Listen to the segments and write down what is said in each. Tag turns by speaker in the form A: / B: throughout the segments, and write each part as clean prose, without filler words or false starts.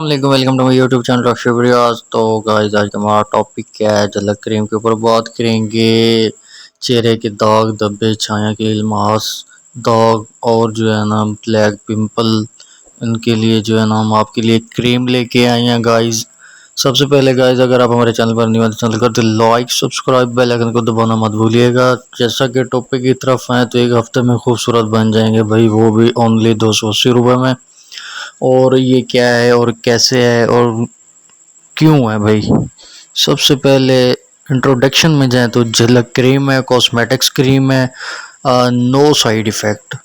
A: Welcome to my YouTube channel Akshay videos. तो guys आज हमारा टॉपिक क्या है, झलक क्रीम के ऊपर बात करेंगे। चेहरे के दाग धब्बे छाया के इल्मास दाग और जो है ना ब्लैक पिंपल, इनके लिए जो है ना हम आपके लिए क्रीम लेके आए हैं गाइस। सबसे पहले गाइस अगर आप हमारे चैनल पर न्यू हैं तो चैनल कर दे लाइक सब्सक्राइब, बेल आइकन को दबाना मत भूलिएगा। जैसा कि टॉपिक की तरफ आए तो एक हफ्ते में खूबसूरत बन जाएंगे भाई, वो भी ओनली 280 रुपये में। और ये क्या है और कैसे है और क्यों है भाई। सबसे पहले इंट्रोडक्शन में जाए तो झलक क्रीम है, कॉस्मेटिक्स क्रीम है, नो साइड इफ़ेक्ट।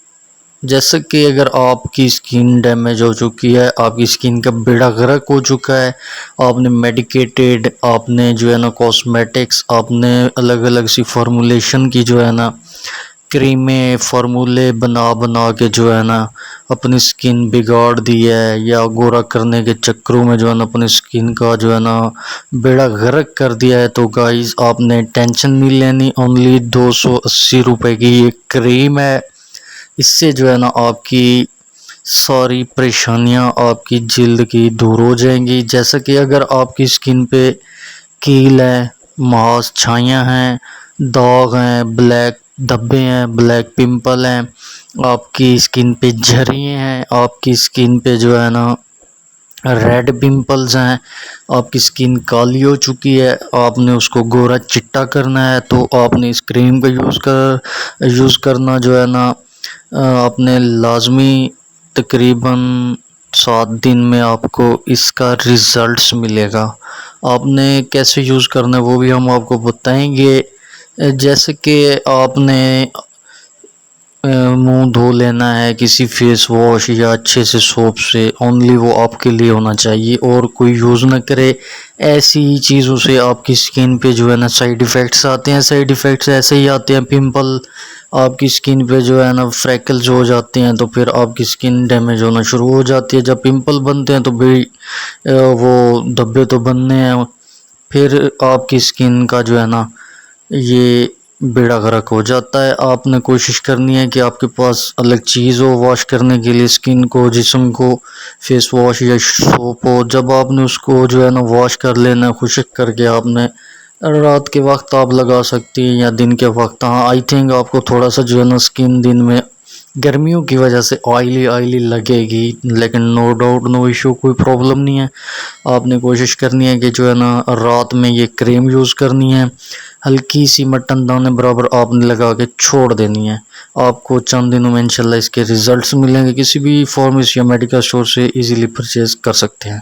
A: जैसे कि अगर आपकी स्किन डैमेज हो चुकी है, आपकी स्किन का बेड़ा गर्क हो चुका है, आपने मेडिकेटेड, आपने जो है ना कॉस्मेटिक्स, आपने अलग अलग सी फॉर्मुलेशन की जो है ना क्रीमें फार्मूले बना बना के जो है ना अपनी स्किन बिगाड़ दी है, या गोरा करने के चक्करों में जो है ना अपनी स्किन का जो है ना बेड़ा गर्क कर दिया है, तो गाइस आपने टेंशन नहीं लेनी। ओनली 280 रुपये की ये क्रीम है। इससे जो है ना आपकी सारी परेशानियां आपकी जिल्द की दूर हो जाएंगी। जैसा कि अगर आपकी स्किन पे कील है, मांस छाइयाँ हैं, दाग हैं, ब्लैक धब्बे हैं, ब्लैक पिंपल हैं, आपकी स्किन पे झरियाँ हैं, आपकी स्किन पे जो है ना रेड पिंपल्स हैं, आपकी स्किन काली हो चुकी है, आपने उसको गोरा चिट्टा करना है, तो आपने इस क्रीम का यूज़ करना जो है ना आपने लाजमी तकरीबन 7 दिन में आपको इसका रिज़ल्ट्स मिलेगा। आपने कैसे यूज़ करना है वो भी हम आपको बताएंगे। जैसे कि आपने मुंह धो लेना है किसी फेस वॉश या अच्छे से सोप से, ओनली वो आपके लिए होना चाहिए और कोई यूज़ ना करे। ऐसी चीज़ों से आपकी स्किन पे जो है ना साइड इफ़ेक्ट्स आते हैं। साइड इफ़ेक्ट्स ऐसे ही आते हैं, पिंपल, आपकी स्किन पे जो है ना फ्रैकल्स हो जाते हैं, तो फिर आपकी स्किन डैमेज होना शुरू हो जाती है। जब पिंपल बनते हैं तो भाई वो धब्बे तो बनने हैं, फिर आपकी स्किन का जो है ना ये बेड़ा गर्क हो जाता है। आपने कोशिश करनी है कि आपके पास अलग चीज़ हो वॉश करने के लिए स्किन को, जिस्म को, फेस वॉश या सोप हो। जब आपने उसको जो है ना वॉश कर लेना, खुश्क करके आपने रात के वक्त आप लगा सकती हैं या दिन के वक्त। हाँ, आई थिंक आपको थोड़ा सा जो है ना स्किन दिन में गर्मियों की वजह से ऑयली ऑयली लगेगी, लेकिन नो डाउट, नो इशू, कोई प्रॉब्लम नहीं है। आपने कोशिश करनी है कि जो है ना रात में ये क्रीम यूज़ करनी है, हल्की सी मटन दाने बराबर आपने लगा के छोड़ देनी है। आपको चंद दिनों में इंशाल्लाह इसके रिजल्ट्स मिलेंगे। किसी भी फार्मेसी या मेडिकल स्टोर से इजीली परचेज कर सकते हैं।